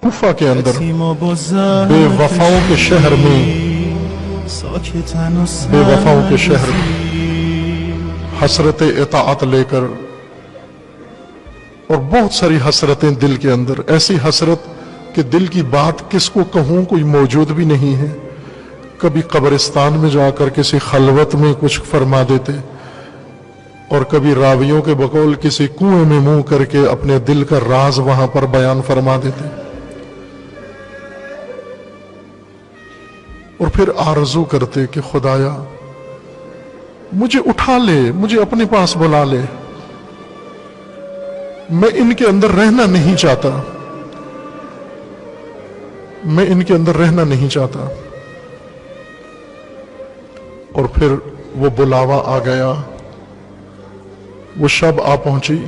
کوفہ کے اندر بے وفاؤں کے شہر میں، بے وفاؤں کے شہر حسرت اطاعت لے کر، اور بہت ساری حسرتیں دل کے اندر، ایسی حسرت کہ دل کی بات کس کو کہوں کوئی موجود بھی نہیں ہے۔ کبھی قبرستان میں جا کر کسی خلوت میں کچھ فرما دیتے، اور کبھی راویوں کے بقول کسی کنویں میں منہ کر کے اپنے دل کا راز وہاں پر بیان فرما دیتے، اور پھر آرزو کرتے کہ خدایا مجھے اٹھا لے، مجھے اپنے پاس بلا لے، میں ان کے اندر رہنا نہیں چاہتا، میں ان کے اندر رہنا نہیں چاہتا۔ اور پھر وہ بلاوا آ گیا، وہ شب آ پہنچی،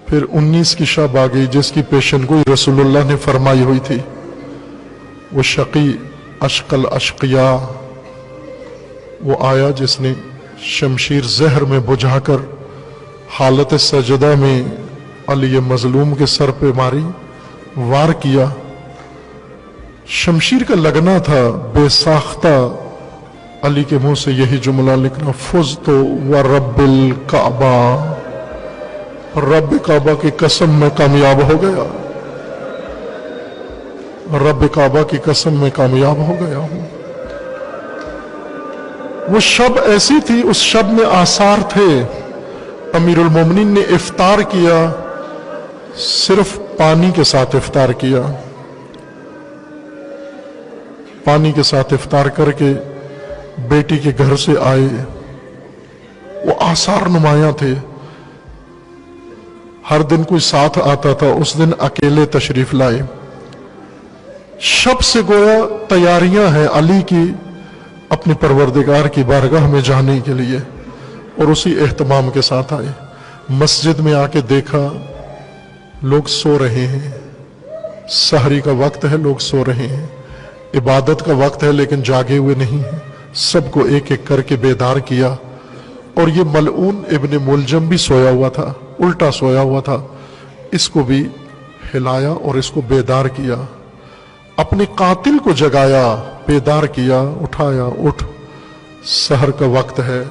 پھر 19 کی شب آ گئی جس کی پیشن گوئی رسول اللہ نے فرمائی ہوئی تھی۔ وہ شقی اشقل اشقیاء وہ آیا جس نے شمشیر زہر میں بجھا کر حالت سجدہ میں علی مظلوم کے سر پہ ماری، وار کیا۔ شمشیر کا لگنا تھا، بے ساختہ علی کے منہ سے یہی جملہ لکھنا، فزت ورب الکعبہ، رب کعبہ کی قسم میں کامیاب ہو گیا، رب کعبہ کی قسم میں کامیاب ہو گیا ہوں۔ وہ شب ایسی تھی، اس شب میں آثار تھے۔ امیر المومنین نے افطار کیا، صرف پانی کے ساتھ افطار کیا، پانی کے ساتھ افطار کر کے بیٹی کے گھر سے آئے۔ وہ آثار نمایاں تھے، ہر دن کوئی ساتھ آتا تھا، اس دن اکیلے تشریف لائے۔ شب سے گویا تیاریاں ہیں علی کی اپنے پروردگار کی بارگاہ میں جانے کے لیے، اور اسی اہتمام کے ساتھ آئے۔ مسجد میں آ کے دیکھا لوگ سو رہے ہیں، سحری کا وقت ہے، لوگ سو رہے ہیں، عبادت کا وقت ہے لیکن جاگے ہوئے نہیں ہیں۔ سب کو ایک ایک کر کے بیدار کیا، اور یہ ملعون ابن ملجم بھی سویا ہوا تھا، الٹا سویا ہوا تھا، اس کو بھی ہلایا اور اس کو بیدار کیا، اپنے قاتل کو جگایا، بیدار کیا، اٹھایا، اٹھ سحر کا وقت ہے،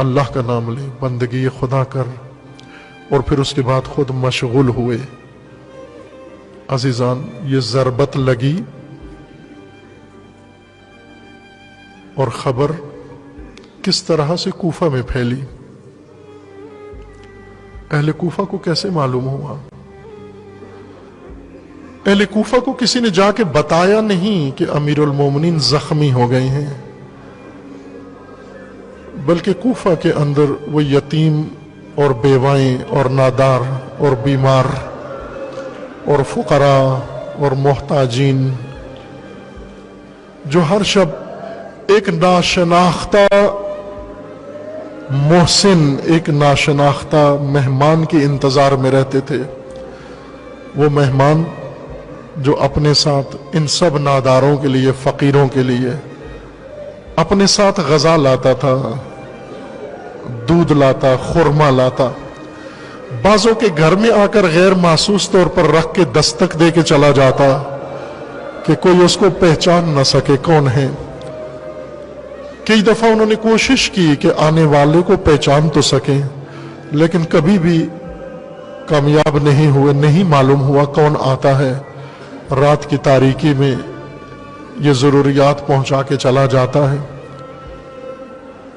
اللہ کا نام لے، بندگی خدا کر، اور پھر اس کے بعد خود مشغول ہوئے۔ عزیزان، یہ ضربت لگی اور خبر کس طرح سے کوفہ میں پھیلی، اہل کوفہ کو کیسے معلوم ہوا؟ اہل کوفہ کو کسی نے جا کے بتایا نہیں کہ امیر المومنین زخمی ہو گئے ہیں، بلکہ کوفہ کے اندر وہ یتیم اور بیوائیں اور نادار اور بیمار اور فقراء اور محتاجین، جو ہر شب ایک ناشناختہ محسن، ایک ناشناختہ مہمان کے انتظار میں رہتے تھے۔ وہ مہمان جو اپنے ساتھ ان سب ناداروں کے لیے، فقیروں کے لیے اپنے ساتھ غذا لاتا تھا، دودھ لاتا، خرما لاتا، بعضوں کے گھر میں آ کر غیر محسوس طور پر رکھ کے دستک دے کے چلا جاتا کہ کوئی اس کو پہچان نہ سکے کون ہے۔ کئی دفعہ انہوں نے کوشش کی کہ آنے والے کو پہچان تو سکیں، لیکن کبھی بھی کامیاب نہیں ہوئے، نہیں معلوم ہوا کون آتا ہے۔ رات کی تاریکی میں یہ ضروریات پہنچا کے چلا جاتا ہے،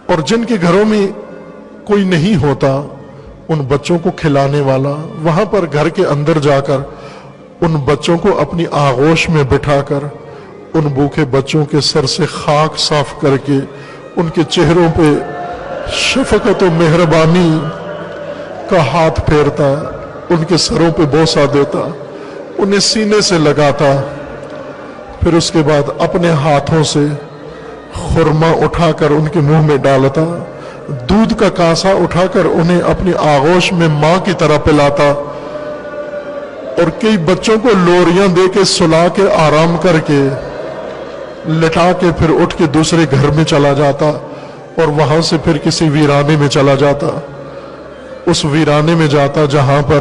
اور جن کے گھروں میں کوئی نہیں ہوتا ان بچوں کو کھلانے والا وہاں پر گھر کے اندر جا کر ان بچوں کو اپنی آغوش میں بٹھا کر ان بھوکے بچوں کے سر سے خاک صاف کر کے ان کے چہروں پہ شفقت و مہربانی کا ہاتھ پھیرتا، ان کے سروں پہ بوسہ دیتا، انہیں سینے سے لگاتا، پھر اس کے بعد اپنے ہاتھوں سے خرما اٹھا کر ان کے منہ میں ڈالتا، دودھ کا کاسا اٹھا کر انہیں اپنی آغوش میں ماں کی طرح پلاتا، اور کئی بچوں کو لوریاں دے کے سلا کے آرام کر کے لٹا کے پھر اٹھ کے دوسرے گھر میں چلا جاتا، اور وہاں سے پھر کسی ویرانے میں چلا جاتا، اس ویرانے میں جاتا جہاں پر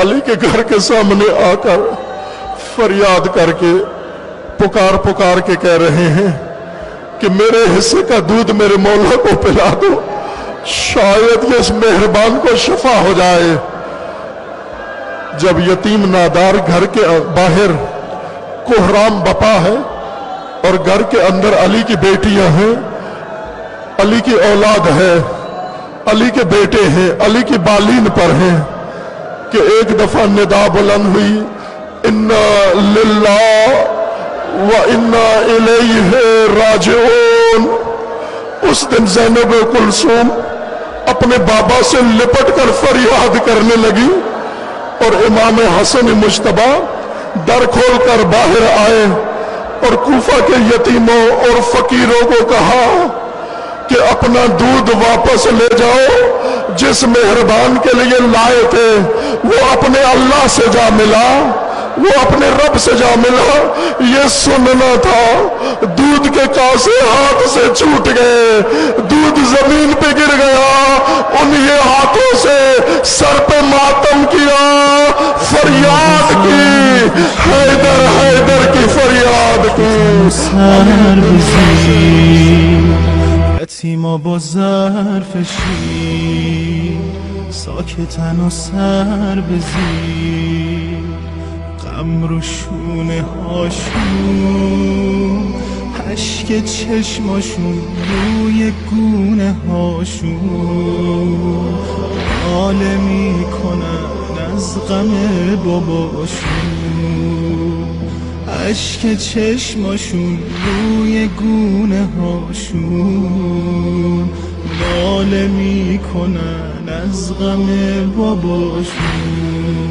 علی کے گھر کے سامنے آ کر فریاد کر کے پکار کے کہہ رہے ہیں کہ میرے حصے کا دودھ میرے مولا کو پلا دو، شاید یہ اس مہربان کو شفا ہو جائے۔ جب یتیم نادار گھر کے باہر کوہرام بپا ہے اور گھر کے اندر علی کی بیٹیاں ہیں، علی کی اولاد ہے، علی کے بیٹے ہیں، علی کی بالین پر ہیں، کہ ایک دفعہ ندا بلند ہوئی، انا للہ و انا الیہ راجعون۔ اس دن زینب کلثوم اپنے بابا سے لپٹ کر فریاد کرنے لگی، اور امام حسن مجتبی در کھول کر باہر آئے اور کوفہ کے یتیموں اور فقیروں کو کہا کہ اپنا دودھ واپس لے جاؤ، جس مہربان کے لیے لائے تھے وہ اپنے اللہ سے جا ملا، وہ اپنے رب سے جا ملا۔ یہ سننا تھا، دودھ کے کاسے ہاتھ سے چھوٹ گئے، دودھ زمین پہ گر گیا، انہیں ہاتھوں سے سر پہ ماتم کیا، فریاد کی، حیدر حیدر کی فریاد کی۔ یتیما با ظرف شیر ساکتن و سر بزیر، غم رو شونه هاشون، اشک چشماشون روی گونه هاشون، ناله میکنن از غم باباشون، اشک چشماشون روی گونه هاشون، ناله میکنن از غم باباشون.